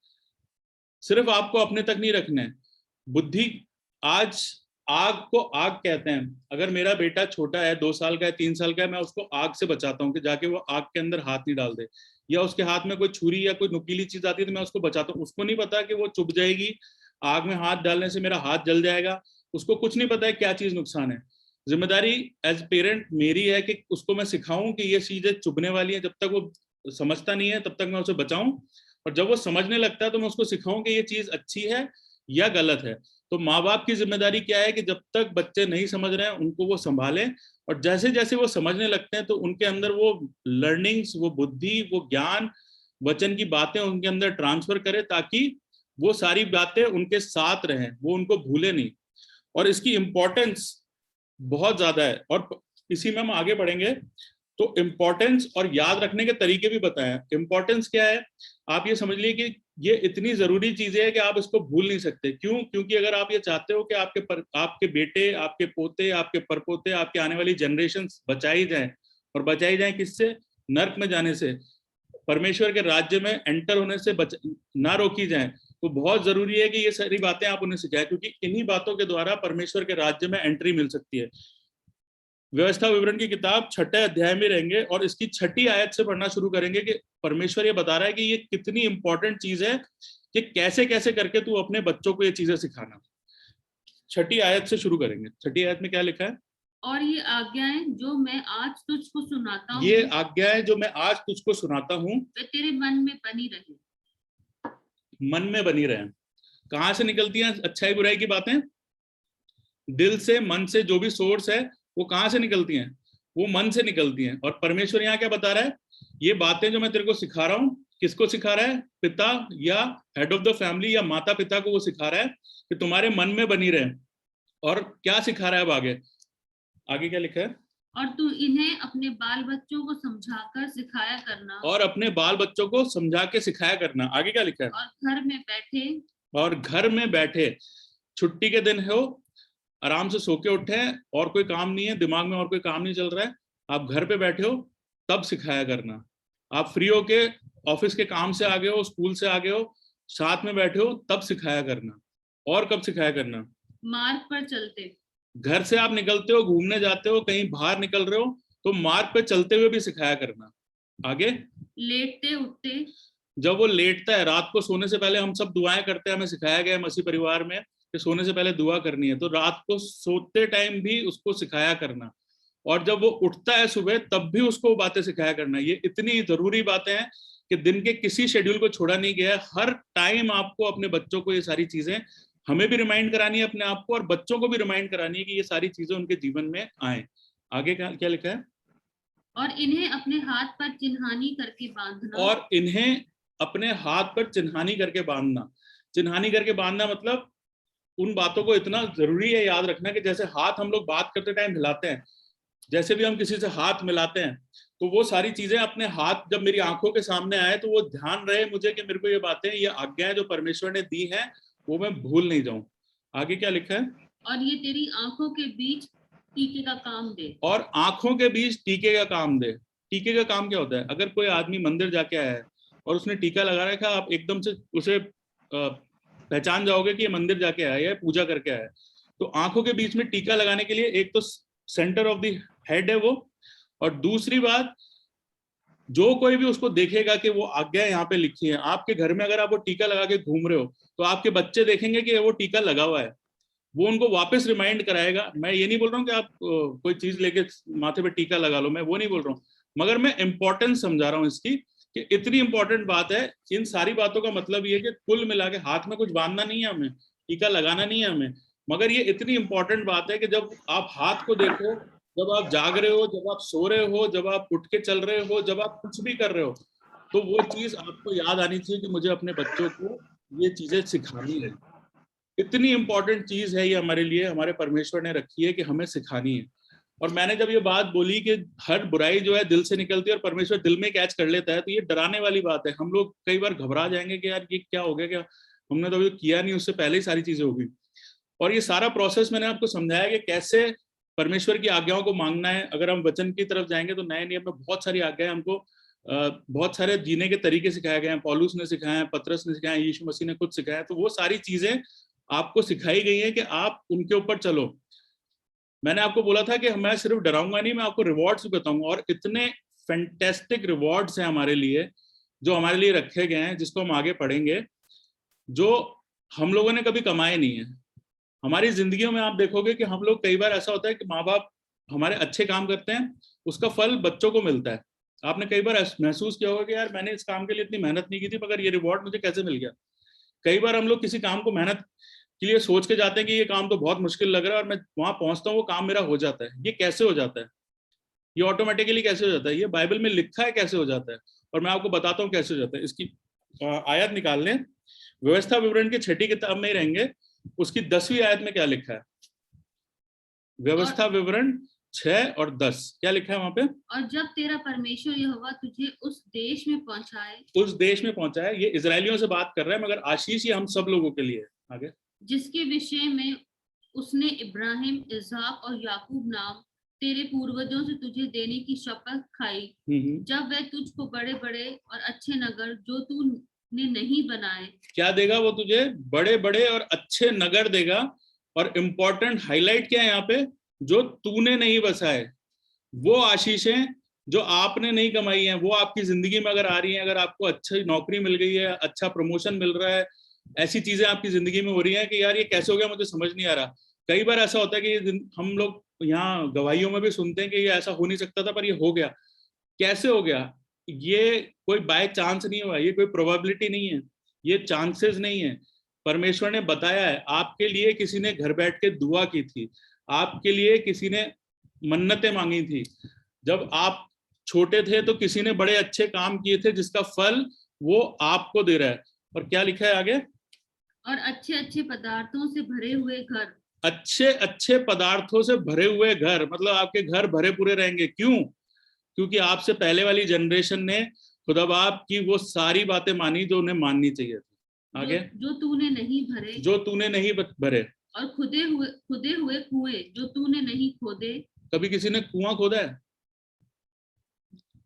सिर्फ आपको अपने तक नहीं रखने हैं। बुद्धि, आज आग को आग कहते हैं। अगर मेरा बेटा छोटा है, 2 साल का है, 3 साल का है, मैं उसको आग से बचाता हूँ कि जाके वो आग के अंदर हाथ नहीं डाल दे, या उसके हाथ में कोई छुरी या कोई नुकीली चीज आती है तो मैं उसको बचाता हूँ। उसको नहीं पता कि वो चुभ जाएगी, आग में हाथ डालने से मेरा हाथ जल जाएगा। उसको कुछ नहीं पता है क्या चीज नुकसान है। जिम्मेदारी एज पेरेंट मेरी है कि उसको मैं सिखाऊं कि ये चीजें चुभने वाली है। जब तक वो समझता नहीं है तब तक मैं उसे बचाऊं, और जब वो समझने लगता है तो मैं उसको सिखाऊं कि ये चीज अच्छी है या गलत है। तो माँ बाप की जिम्मेदारी क्या है कि जब तक बच्चे नहीं समझ रहे हैं उनको वो संभालें, और जैसे जैसे वो समझने लगते हैं तो उनके अंदर वो लर्निंग्स, वो बुद्धि, वो ज्ञान, वचन की बातें उनके अंदर ट्रांसफर करें, ताकि वो सारी बातें उनके साथ रहें, वो उनको भूले नहीं। और इसकी इंपॉर्टेंस बहुत ज्यादा है, और इसी में हम आगे बढ़ेंगे तो इम्पोर्टेंस और याद रखने के तरीके भी बताएं। इम्पोर्टेंस क्या है? आप ये समझ लीजिए कि ये इतनी जरूरी चीजें है कि आप इसको भूल नहीं सकते। क्यों? क्योंकि अगर आप ये चाहते हो कि आपके बेटे, आपके पोते, आपके परपोते, आपके आने वाली जनरेशन बचाई जाए, और बचाई जाए किससे? नर्क में जाने से, परमेश्वर के राज्य में एंटर होने से ना रोकी जाए, तो बहुत जरूरी है कि ये सारी बातें आप उन्हें सिखाएं, क्योंकि इन्हीं बातों के द्वारा परमेश्वर के राज्य में एंट्री मिल सकती है। व्यवस्था विवरण की किताब 6 अध्याय में रहेंगे और इसकी 6 आयत से पढ़ना शुरू करेंगे कि परमेश्वर ये बता रहा है कि ये कितनी इंपॉर्टेंट चीज है कि कैसे कैसे करके तू अपने बच्चों को ये चीजें सिखाना। 6 आयत से शुरू करेंगे। 6 आयत में क्या लिखा है? और ये आज्ञाएं जो मैं आज तुझको सुनाता हूँ, ये आज्ञाएं जो मैं आज तुझको सुनाता हूँ वे तेरे मन में बनी रहे। मन में बनी रहे। कहाँ से निकलती हैं अच्छाई बुराई की बातें? दिल से, मन से। जो भी सोर्स है वो कहाँ से निकलती हैं? वो मन से निकलती हैं। और परमेश्वर यहाँ क्या बता रहा है? ये बातें जो मैं तेरे को सिखा रहा हूँ, किसको सिखा रहा है? पिता या हेड ऑफ द फैमिली या माता पिता को वो सिखा रहा है कि तुम्हारे मन में बनी रहे। और क्या सिखा रहा है अब आगे? आगे क्या लिखा है? और तू इन्हें अपने बाल बच्चों को समझाकर सिखाया करना। और अपने बाल बच्चों को समझा के सिखाया करना। आगे क्या लिखा है? और घर में बैठे छुट्टी के दिन हो, आराम से सो के उठे और कोई काम नहीं है, दिमाग में और कोई काम नहीं चल रहा है, आप घर पे बैठे हो तब सिखाया करना। आप फ्री हो के ऑफिस के काम से आ गए हो, स्कूल से आ गए हो, साथ में बैठे हो तब सिखाया करना। और कब सिखाया करना? मार्ग पर चलते। घर से आप निकलते हो, घूमने जाते हो, कहीं बाहर निकल रहे हो तो मार्ग पे चलते हुए भी सिखाया करना। आगे लेटते उठते। जब वो लेटता है, रात को सोने से पहले हम सब दुआएं करते हैं, हमें सिखाया गया है मसीह परिवार में कि सोने से पहले दुआ करनी है, तो रात को सोते टाइम भी उसको सिखाया करना। और जब वो उठता है सुबह तब भी उसको बातें सिखाया करना। ये इतनी जरूरी बातें हैं कि दिन के किसी शेड्यूल को छोड़ा नहीं गया है। हर टाइम आपको अपने बच्चों को ये सारी चीजें, हमें भी रिमाइंड करानी है अपने आप को और बच्चों को भी रिमाइंड करानी है कि ये सारी चीजें उनके जीवन में आए। आगे क्या लिखा है? और इन्हें अपने हाथ पर चिन्हानी करके बांधना। और इन्हें अपने हाथ पर चिन्हानी करके बांधना। चिन्हानी करके बांधना मतलब उन बातों को इतना जरूरी है याद रखना कि जैसे हाथ हम लोग बात करते टाइम हिलाते हैं, जैसे भी हम किसी से हाथ मिलाते हैं, तो वो सारी चीजें अपने हाथ जब मेरी आंखों के सामने आए तो वो ध्यान रहे मुझे कि मेरे को ये बातें, ये आज्ञाएं जो परमेश्वर ने दी हैं वो मैं भूल नहीं जाऊं। आगे क्या लिखा है? और ये तेरी आंखों के बीच टीके का काम दे। और आंखों के बीच टीके का काम दे। टीके का काम क्या होता है? अगर कोई आदमी मंदिर जाके आया है और उसने टीका लगा रखा है, आप एकदम से उसे पहचान जाओगे कि ये मंदिर जाके आया है, पूजा करके आया है। तो आंखों के बीच में टीका लगाने के लिए एक तो सेंटर ऑफ द हेड है वो, और दूसरी बात जो कोई भी उसको देखेगा कि वो आज्ञा यहाँ पे लिखी है। आपके घर में अगर आप वो टीका लगा के घूम रहे हो तो आपके बच्चे देखेंगे कि वो टीका लगा हुआ है, वो उनको वापस रिमाइंड कराएगा। मैं ये नहीं बोल रहा हूँ कि आप कोई चीज लेके माथे पे टीका लगा लो, मैं वो नहीं बोल रहा हूँ, मगर मैं इंपॉर्टेंस समझा रहा हूँ इसकी कि इतनी इंपॉर्टेंट बात है। इन सारी बातों का मतलब ये है कि कुल मिला के हाथ में कुछ बांधना नहीं है हमें, टीका लगाना नहीं है हमें, मगर ये इतनी इंपॉर्टेंट बात है कि जब आप हाथ को देखो, जब आप जाग रहे हो, जब आप सो रहे हो, जब आप उठ के चल रहे हो, जब आप कुछ भी कर रहे हो, तो वो चीज आपको याद आनी चाहिए कि मुझे अपने बच्चों को ये चीजें सिखानी है। इतनी इंपॉर्टेंट चीज है ये हमारे लिए, हमारे परमेश्वर ने रखी है कि हमें सिखानी है। और मैंने जब ये बात बोली कि हर बुराई जो है दिल से निकलती है और परमेश्वर दिल में कैच कर लेता है, तो ये डराने वाली बात है। हम लोग कई बार घबरा जाएंगे कि यार ये क्या हो गया, क्या हमने तो अभी किया नहीं, उससे पहले ही सारी चीजें हो गई। और ये सारा प्रोसेस मैंने आपको समझाया कि कैसे परमेश्वर की आज्ञाओं को मांगना है। अगर हम वचन की तरफ जाएंगे तो नए नियम में बहुत सारी आज्ञाएं हमको, बहुत सारे जीने के तरीके सिखाए गए हैं। पौलुस ने सिखाया है, पतरस ने सिखाया है, यीशु मसीह ने खुद सिखाया है। तो वो सारी चीजें आपको सिखाई गई है कि आप उनके ऊपर चलो। मैंने आपको बोला था कि मैं सिर्फ डराऊंगा नहीं, मैं आपको रिवॉर्ड्स भी बताऊंगा। और इतने फैंटेस्टिक रिवॉर्ड्स हैं हमारे लिए, जो हमारे लिए रखे गए हैं, जिसको हम आगे पढ़ेंगे, जो हम लोगों ने कभी कमाए नहीं है। हमारी जिंदगियों में आप देखोगे कि हम लोग, कई बार ऐसा होता है कि माँ बाप हमारे अच्छे काम करते हैं, उसका फल बच्चों को मिलता है। आपने कई बार महसूस किया होगा कि यार मैंने इस काम के लिए इतनी मेहनत नहीं की थी, मगर ये रिवॉर्ड मुझे कैसे मिल गया। कई बार हम लोग किसी काम को मेहनत के लिए सोच के जाते हैं कि ये काम तो बहुत मुश्किल लग रहा है, और मैं वहां पहुंचता हूँ, वो काम मेरा हो जाता है। ये कैसे हो जाता है? ये ऑटोमेटिकली कैसे हो जाता है? ये बाइबल में लिखा है कैसे हो जाता है, और मैं आपको बताता हूँ कैसे हो जाता है। इसकी आयत निकाल लें। व्यवस्था विवरण की 6ठी किताब में ही रहेंगे, उसकी 10वीं आयत में क्या लिखा है? व्यवस्था विवरण 6 और 10 क्या लिखा है वहां पे? और जब तेरा परमेश्वर यहोवा तुझे उस देश में पहुंचाए। उस देश में पहुंचाए, ये इजरायलियों से बात कर रहा है, मगर आशीष ये हम सब लोगों के लिए है। आगे, जिसके विषय में उसने इब्राहिम, इसहाक और याकूब नाम तेरे पूर्वजों से तुझे देने की शपथ खाई, जब वह तुझको बड़े बड़े और अच्छे नगर जो तू ने नहीं बनाए, क्या देगा वो तुझे? बड़े बड़े और अच्छे नगर देगा। और इंपॉर्टेंट हाईलाइट क्या है यहाँ पे? जो तूने नहीं बसाए, वो आशीषें जो आपने नहीं कमाई हैं, वो आपकी जिंदगी में अगर आ रही हैं, अगर आपको अच्छी नौकरी मिल गई है, अच्छा प्रमोशन मिल रहा है, ऐसी चीजें आपकी जिंदगी में हो रही हैं कि यार ये कैसे हो गया, मुझे समझ नहीं आ रहा। कई बार ऐसा होता है कि हम लोग यहाँ गवाहियों में भी सुनते हैं कि ये ऐसा हो नहीं सकता था, पर ये हो गया। कैसे हो गया? ये कोई बाय चांस नहीं हुआ, ये कोई प्रोबेबिलिटी नहीं है, ये चांसेस नहीं है। परमेश्वर ने बताया है। आपके लिए किसी ने घर बैठ के दुआ की थी, आपके लिए किसी ने मन्नतें मांगी थी। जब आप छोटे थे तो किसी ने बड़े अच्छे काम किए थे, जिसका फल वो आपको दे रहा है। और क्या लिखा है आगे? और अच्छे अच्छे पदार्थों से भरे हुए घर। अच्छे अच्छे पदार्थों से भरे हुए घर, मतलब आपके घर भरे पूरे रहेंगे। क्यों? क्योंकि आपसे पहले वाली जनरेशन ने खुदा बाप की वो सारी बातें मानी जो उन्हें माननी चाहिए थी। आगे, जो तूने नहीं भरे, जो तूने नहीं भरे। और खुदे हुए कुएं जो तूने नहीं खोदे। कभी किसी ने कुआं खोदा है?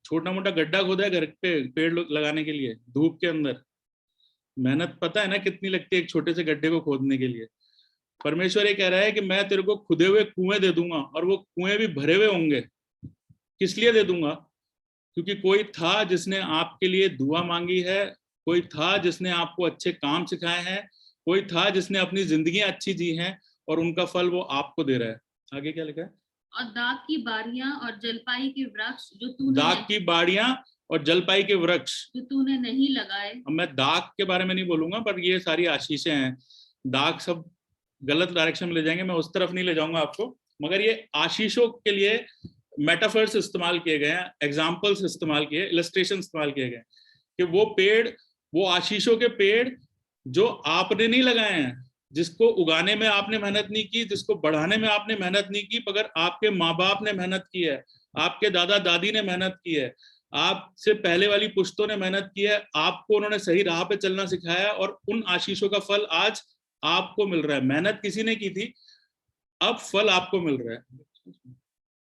छोटा मोटा गड्ढा खोदा है घर पे पेड़ लगाने के लिए धूप के अंदर? मेहनत पता है ना कितनी लगती है एक छोटे से गड्ढे को खोदने के लिए। परमेश्वर ये कह रहा है कि मैं तेरे को खुदे हुए कुएं दे दूंगा, और वो कुएं भी भरे हुए होंगे। किस लिए दे दूंगा? क्योंकि कोई था जिसने आपके लिए दुआ मांगी है, कोई था जिसने आपको अच्छे काम सिखाए हैं, कोई था जिसने अपनी जिंदगी अच्छी जी हैं, और उनका फल वो आपको दे रहा है। आगे क्या लिखा है? और दाख की बारियां और जलपाई के वृक्ष जो तूने दाख की बाड़ियां और जलपाई के वृक्ष जो तूने नहीं लगाए। अब मैं दाख के बारे में नहीं बोलूंगा, पर ये सारी आशीषें हैं। दाख सब गलत डायरेक्शन में ले जाएंगे, मैं उस तरफ नहीं ले जाऊंगा आपको। मगर ये आशीषों के लिए मेटाफर्स इस्तेमाल किए गए हैं, एग्जाम्पल्स इस्तेमाल किए, इलस्ट्रेशन इस्तेमाल किए गए कि वो पेड़, वो आशीषों के पेड़ जो आपने नहीं लगाए हैं, जिसको उगाने में आपने मेहनत नहीं की, जिसको बढ़ाने में आपने मेहनत नहीं की, मगर आपके माँ बाप ने मेहनत की है, आपके दादा दादी ने मेहनत की है, आपसे पहले वाली पुश्तों ने मेहनत की है, आपको उन्होंने सही राह पे चलना सिखाया, और उन आशीषों का फल आज आपको मिल रहा है। मेहनत किसी ने की थी, अब फल आपको मिल रहा है।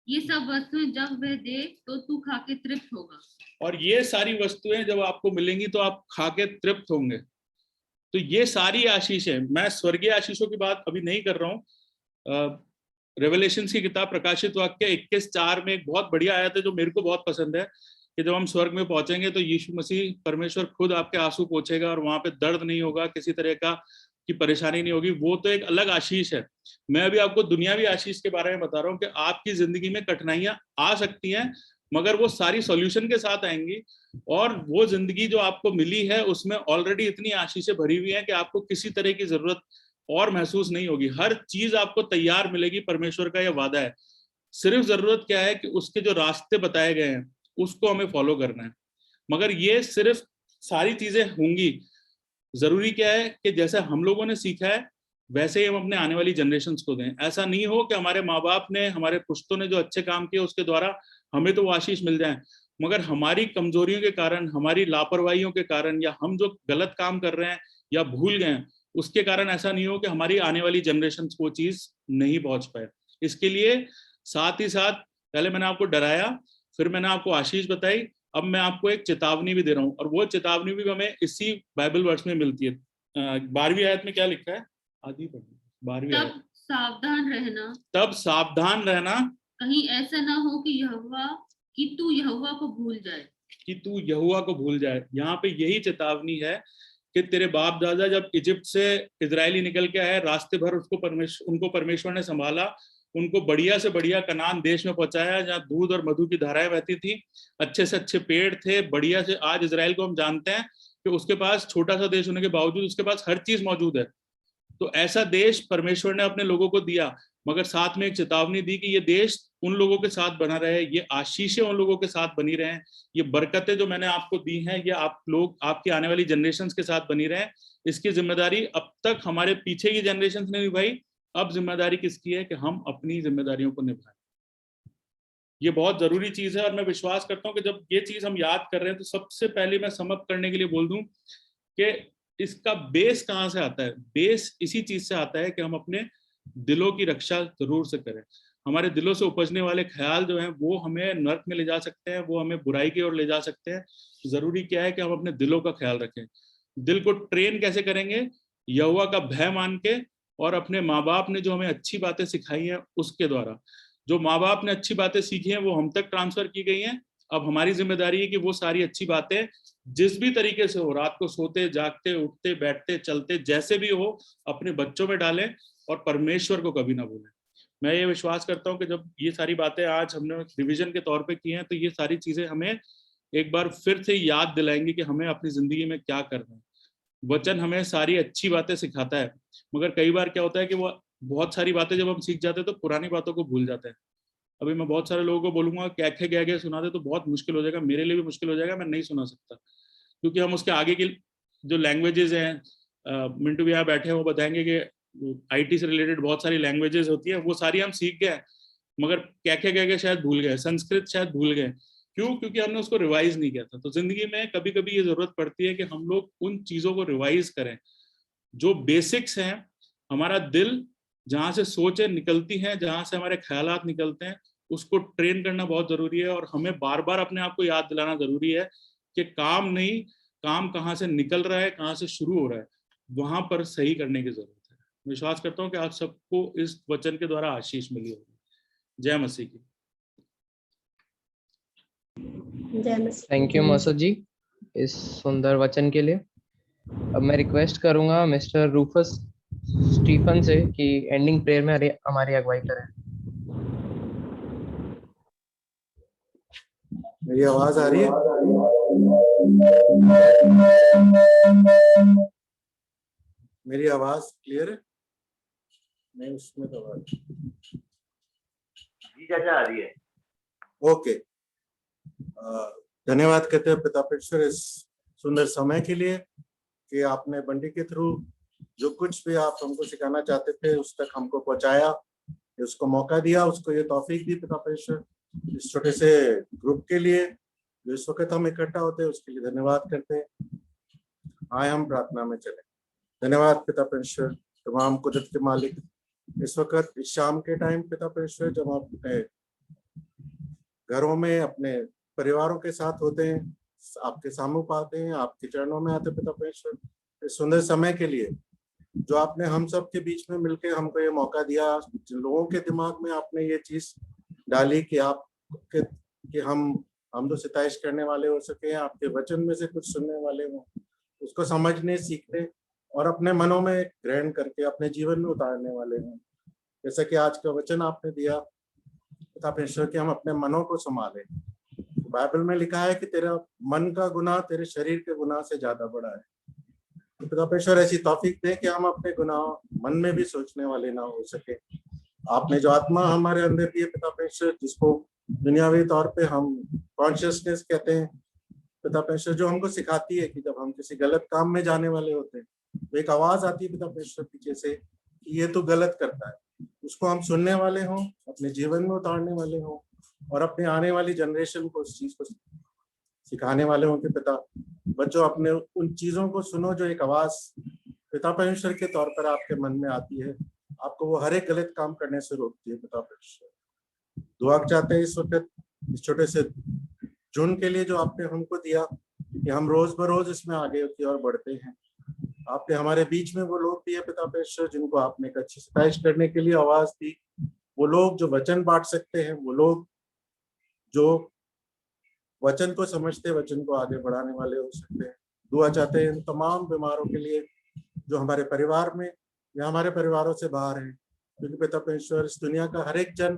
ये सब वस्तुएं जब वह दे तो तू खा के तृप्त होगा। और ये सारी वस्तुएं जब आपको मिलेंगी तो आप खा के तृप्त होंगे। तो ये सारी आशीष है। मैं स्वर्गीय आशीषों की बात अभी नहीं कर रहा हूँ। रेवलेशन की किताब प्रकाशित वाक्य 21:4 में एक बहुत बढ़िया आयत है जो मेरे को बहुत पसंद है, कि जब हम स्वर्ग में पहुंचेंगे तो यीशु मसीह परमेश्वर खुद आपके आंसू पोंछेगा, और वहां पे दर्द नहीं होगा, किसी तरह का की परेशानी नहीं होगी। वो तो एक अलग आशीष है। मैं अभी आपको दुनियावी आशीष के बारे में बता रहा हूँ कि आपकी जिंदगी में कठिनाइयां आ सकती हैं, मगर वो सारी सॉल्यूशन के साथ आएंगी। और वो जिंदगी जो आपको मिली है उसमें ऑलरेडी इतनी आशीषें भरी हुई हैं कि आपको किसी तरह की जरूरत और महसूस नहीं होगी। हर चीज आपको तैयार मिलेगी, परमेश्वर का यह वादा है। सिर्फ जरूरत क्या है कि उसके जो रास्ते बताए गए हैं उसको हमें फॉलो करना है। मगर ये सिर्फ सारी चीजें होंगी, जरूरी क्या है कि जैसे हम लोगों ने सीखा है वैसे ही हम अपने आने वाली जनरेशन को दें। ऐसा नहीं हो कि हमारे माँ बाप ने, हमारे पुश्तों ने जो अच्छे काम किए उसके द्वारा हमें तो वो आशीष मिल जाए, मगर हमारी कमजोरियों के कारण, हमारी लापरवाहियों के कारण, या हम जो गलत काम कर रहे हैं या भूल गए उसके कारण ऐसा नहीं हो कि हमारी आने वाली जनरेशन को चीज नहीं पहुंच पाए। इसके लिए साथ ही साथ पहले मैंने आपको डराया, फिर मैंने आपको आशीष बताई, अब मैं आपको एक चेतावनी भी दे रहा हूँ, और वो चेतावनी भी हमें इसी बाइबल वर्स में मिलती है। 12वीं आयत में क्या लिखा है? आधी पढ़ी 12वीं आयत। तब सावधान रहना, तब सावधान रहना, कहीं ऐसा ना हो कि तू यहोवा को भूल जाए। कि तू यहोवा को भूल जाए। यहाँ पे यही चेतावनी है कि तेरे बाप दादा जब इजिप्ट से इजरायली निकल के आए, रास्ते भर उनको परमेश्वर ने संभाला, उनको बढ़िया से बढ़िया कनान देश में पहुंचाया जहाँ दूध और मधु की धाराएं बहती थी, अच्छे से अच्छे पेड़ थे, बढ़िया से। आज इजराइल को हम जानते हैं कि उसके पास छोटा सा देश होने के बावजूद उसके पास हर चीज मौजूद है। तो ऐसा देश परमेश्वर ने अपने लोगों को दिया, मगर साथ में एक चेतावनी दी कि ये देश उन लोगों के साथ बना रहे, ये आशीषें उन लोगों के साथ बनी रहे, ये बरकतें जो मैंने आपको दी हैं ये आप लोग, आपकी आने वाली जनरेशन के साथ बनी रहे। इसकी जिम्मेदारी अब तक हमारे पीछे की जनरेशन ने निभाई, अब जिम्मेदारी किसकी है कि हम अपनी जिम्मेदारियों को निभाएं। ये बहुत जरूरी चीज है, और मैं विश्वास करता हूँ कि जब ये चीज हम याद कर रहे हैं तो सबसे पहले मैं समअप करने के लिए बोल दूं कि इसका बेस कहाँ से आता है। बेस इसी चीज से आता है कि हम अपने दिलों की रक्षा जरूर से करें। हमारे दिलों से उपजने वाले ख्याल जो हैं वो हमें नर्क में ले जा सकते हैं, वो हमें बुराई की ओर ले जा सकते हैं। जरूरी क्या है कि हम अपने दिलों का ख्याल रखें। दिल को ट्रेन कैसे करेंगे? यहोवा का भय मान के, और अपने माँ बाप ने जो हमें अच्छी बातें सिखाई हैं उसके द्वारा। जो माँ बाप ने अच्छी बातें सीखी हैं वो हम तक ट्रांसफर की गई हैं। अब हमारी जिम्मेदारी है कि वो सारी अच्छी बातें जिस भी तरीके से हो, रात को सोते जागते उठते बैठते चलते जैसे भी हो, अपने बच्चों में डालें और परमेश्वर को कभी ना भूलें। मैं ये विश्वास करता हूँ कि जब ये सारी बातें आज हमने रिवीजन के तौर पे की हैं, तो ये सारी चीजें हमें एक बार फिर से याद दिलाएंगी कि हमें अपनी जिंदगी में क्या करना है। वचन हमें सारी अच्छी बातें सिखाता है, मगर कई बार क्या होता है कि वो बहुत सारी बातें जब हम सीख जाते हैं तो पुरानी बातों को भूल जाते हैं। अभी मैं बहुत सारे लोगों को बोलूंगा कैखे गया गया सुना दे, तो बहुत मुश्किल हो जाएगा, मेरे लिए भी मुश्किल हो जाएगा, मैं नहीं सुना सकता, क्योंकि हम उसके आगे की जो लैंग्वेजेस हैं, मिंटू भी यहाँ बैठे हैं वो बताएंगे कि आईटी से रिलेटेड बहुत सारी लैंग्वेजेस होती है, वो सारी हम सीख गए, मगर कैखे गया गया शायद भूल गए, संस्कृत शायद भूल गए। क्यों? क्योंकि हमने उसको रिवाइज नहीं किया था। तो जिंदगी में कभी कभी ये जरूरत पड़ती है कि हम लोग उन चीजों को रिवाइज करें जो बेसिक्स हैं। हमारा दिल जहाँ से सोचें निकलती हैं, जहाँ से हमारे ख्यालात निकलते हैं, उसको ट्रेन करना बहुत जरूरी है। और हमें बार बार अपने आप को याद दिलाना जरूरी है कि काम नहीं, काम कहाँ से निकल रहा है, कहाँ से शुरू हो रहा है, वहां पर सही करने की जरूरत है। विश्वास करता हूँ कि आप सबको इस वचन के द्वारा आशीष मिली होगी। जय मसीह की। थैंक यू मसूद जी इस सुंदर वचन के लिए। अब मैं रिक्वेस्ट करूंगा मिस्टर रूफस स्टीफन से कि एंडिंग प्रेयर में हमारी अगुवाई करें। मेरी आवाज आ रही है? मेरी आवाज क्लियर है? नहीं, उसमें तो आवाज आ रही है। ओके, धन्यवाद कहते हैं पिता परमेश्वर इस सुंदर समय के लिए कि आपने बंडी के थ्रू जो कुछ भी आप हमको सिखाना चाहते थे उस तक हमको पहुंचाया, उसको मौका दिया, उसको ये तौफीक दी पिता परमेश्वर। इस छोटे से ग्रुप के लिए जो इस वक्त हम इकट्ठा होते हैं उसके लिए धन्यवाद करते हैं। आए हम प्रार्थना में चले। धन्यवाद पिता परमेश्वर, तमाम कुदरत के मालिक, इस वक्त इस शाम के टाइम पिता परमेश्वर जब आप अपने घरों में अपने परिवारों के साथ होते हैं, आपके सामने पाते हैं, आपके चरणों में आते पिता परमेश्वर, इस सुंदर समय के लिए जो आपने हम सब के बीच में मिलके हमको ये मौका दिया, जिन लोगों के दिमाग में आपने ये चीज डाली कि आप कि हम तो सिताइश करने वाले हो सके, आपके वचन में से कुछ सुनने वाले हो, उसको समझने सीखने और अपने मनों में ग्रहण करके अपने जीवन में उतारने वाले हों। जैसा कि आज का वचन आपने दिया पिता परमेश्वर कि हम अपने मनों को संभालें। बाइबल में लिखा है कि तेरा मन का गुनाह तेरे शरीर के गुनाह से ज्यादा बड़ा है। तो पिता परमेश्वर ऐसी तौफीक दे कि हम अपने गुनाह मन में भी सोचने वाले ना हो सके। आपने जो आत्मा हमारे अंदर दी है पिता परमेश्वर, जिसको दुनियावी तौर पे हम कॉन्शियसनेस कहते हैं पिता परमेश्वर, जो हमको सिखाती है कि जब हम किसी गलत काम में जाने वाले होते हैं तो एक आवाज आती है पिता परमेश्वर पीछे से कि ये तो गलत करता है। उसको हम सुनने वाले हों, अपने जीवन में उतारने वाले हों और अपने आने वाली जनरेशन को उस चीज को सिखाने वाले हों कि पिता बच्चों अपने उन चीजों को सुनो जो एक आवाज पिता परमेश्वर के तौर पर आपके मन में आती है, आपको वो हर एक गलत काम करने से रोकती है पिता परमेश्वर। दुआ चाहते हैं इस वक्त इस छोटे से जुन के लिए जो आपने हमको दिया कि हम रोज बरोज इसमें आगे की ओर बढ़ते हैं। आपने हमारे बीच में वो लोग भी है पिता परमेश्वर जिनको आपने एक अच्छी सिताइश करने के लिए आवाज दी, वो लोग जो वचन बांट सकते हैं, वो लोग जो वचन को समझते, वचन को आगे बढ़ाने वाले हो सकते हैं। दुआ चाहते हैं इन तमाम बीमारों के लिए जो हमारे परिवार में या हमारे परिवारों से बाहर हैं, क्योंकि पिता परमेश्वर इस दुनिया का हर एक जन,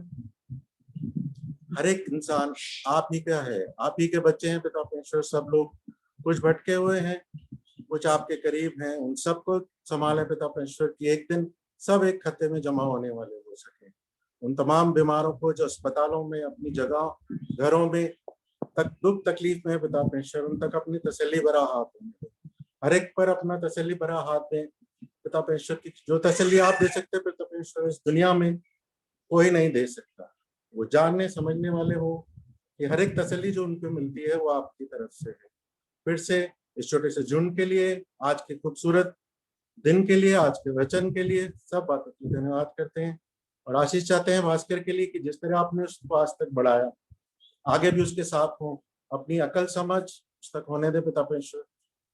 हर एक इंसान आप ही का है, आप ही के बच्चे हैं पिता परमेश्वर। सब लोग कुछ भटके हुए हैं, कुछ आपके करीब हैं, उन सबको संभाले पिता परमेश्वर की एक दिन सब एक खत्ते में जमा होने वाले हो सके। उन तमाम बीमारों को जो अस्पतालों में, अपनी जगह घरों में तक दुख तकलीफ में पिता परमेश्वर, उन तक अपनी तसल्ली भरा हाथ दें, हर एक पर अपना तसल्ली भरा हाथ दें पिता परमेश्वर की। जो तसल्ली आप दे सकते पिता परमेश्वर इस दुनिया में कोई नहीं दे सकता। वो जानने समझने वाले हो कि हर एक तसल्ली जो उनको मिलती है वो आपकी तरफ से है। फिर से इस छोटे से जुन के लिए, आज के खूबसूरत दिन के लिए, आज के वचन के लिए सब बातों की धन्यवाद करते हैं और आशीष चाहते हैं भास्कर के लिए कि जिस तरह आपने उसको आज तक बढ़ाया, आगे भी उसके साथ हो, अपनी अकल समझ उस तक होने दे पिता परमेश्वर,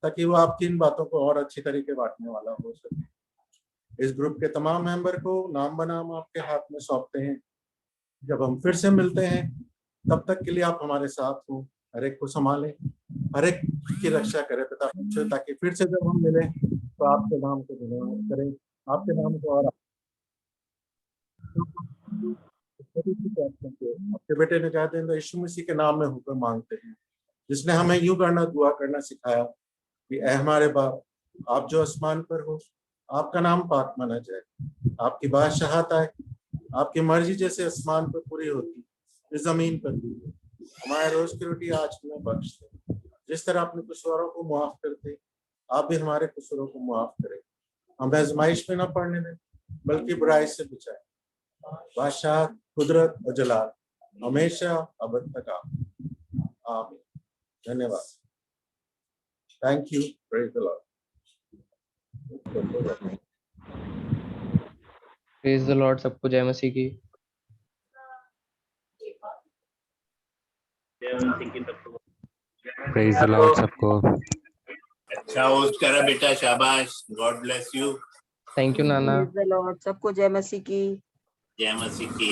ताकि वो आपकी इन बातों को और अच्छी तरीके बांटने वाला हो सके। इस ग्रुप के तमाम मेंबर को नाम बनाम आपके हाथ में सौंपते हैं। जब हम फिर से मिलते हैं तब तक के लिए आप हमारे साथ हो, हर एक को संभालें, हर एक की रक्षा करें तथा ताकि फिर से जब हम मिलें तो आपके नाम को धन्यवाद करें, आपके नाम को और आपके बेटे ने कहते हैं यीशु मसीह के नाम में होकर मांगते हैं, जिसने हमें यूं करना दुआ करना सिखाया कि ऐ हमारे बाप, आप जो आसमान पर हो, आपका नाम पाक माना जाए, आपकी बादशाहत आए, आपकी मर्जी जैसे आसमान पर पूरी होती इस जमीन पर भी। हमारे रोज की रोटी आज हमें बख्श दे, जिस तरह अपने कसूरों को माफ करते आप भी हमारे कसूरों को माफ करें, हमें आजमाइश में न पड़ने दें बल्कि बुराई से बचाएं। बादशाह, कुदरत और जलाल हमेशा अब तक आमीन। धन्यवाद। Thank you. Praise the Lord. Praise the Lord. सबको जय मसीह की। प्रेज द लॉर्ड सबको। अच्छा होस्ट करा बेटा, शाबाश। God bless you. Thank you नाना। Praise the Lord. सबको जय मसीह की। जय मसीह की।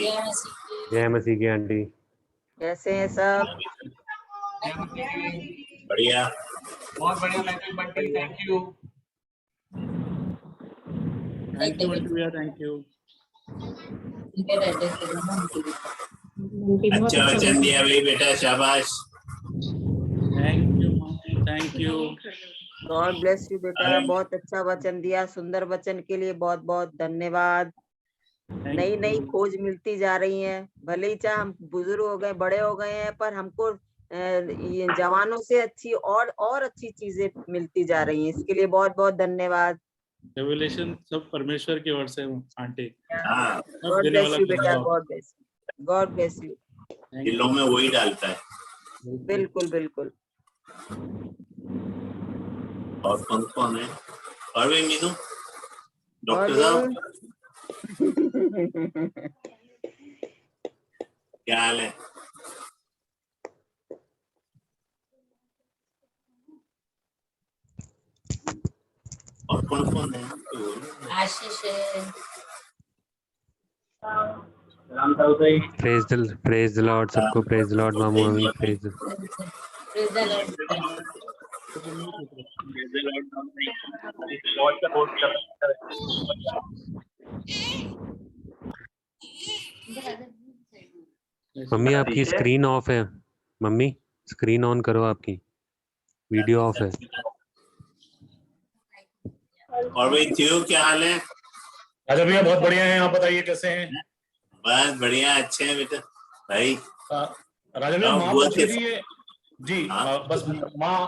जय मसीह की आंटी। कैसे हैं सब? बढ़िया, बहुत बढ़िया। Thank you. भैया, थैंक यू। अच्छा वचन दिया भाई बेटा, शाबाश। Thank you. God bless you बेटा, बहुत अच्छा वचन दिया। सुंदर वचन के लिए बहुत बहुत धन्यवाद। नई नई खोज मिलती जा रही है। भले ही चाहे हम बुजुर्ग हो गए, बड़े हो गए हैं, पर हमको ये जवानों से अच्छी और अच्छी चीजें मिलती जा रही हैं। इसके लिए बहुत बहुत धन्यवाद। रेवलेशन सब परमेश्वर की ओर से आंटी। गॉड ब्लेस यू बेटा, God bless you, God bless you. दिलों में वही डालता है। बिल्कुल बिल्कुल। और कौन है? और भी मीनू, डॉक्टर साहब क्या हाल है? और कौन है? आशीष है। प्रेज द लॉर्ड सबको। प्रेज द लॉर्ड मामू मामी। प्रेज मम्मी आपकी स्क्रीन ऑफ है। मम्मी स्क्रीन ऑन करो, आपकी वीडियो ऑफ है। और भाई थियो, क्या हाल है? राजा भैया बहुत बढ़िया हैं। आप बताइए कैसे हैं? बस बढ़िया, अच्छे हैं बेटा भाई। राजा भैया माँ पूछ रही है जी, बस माँ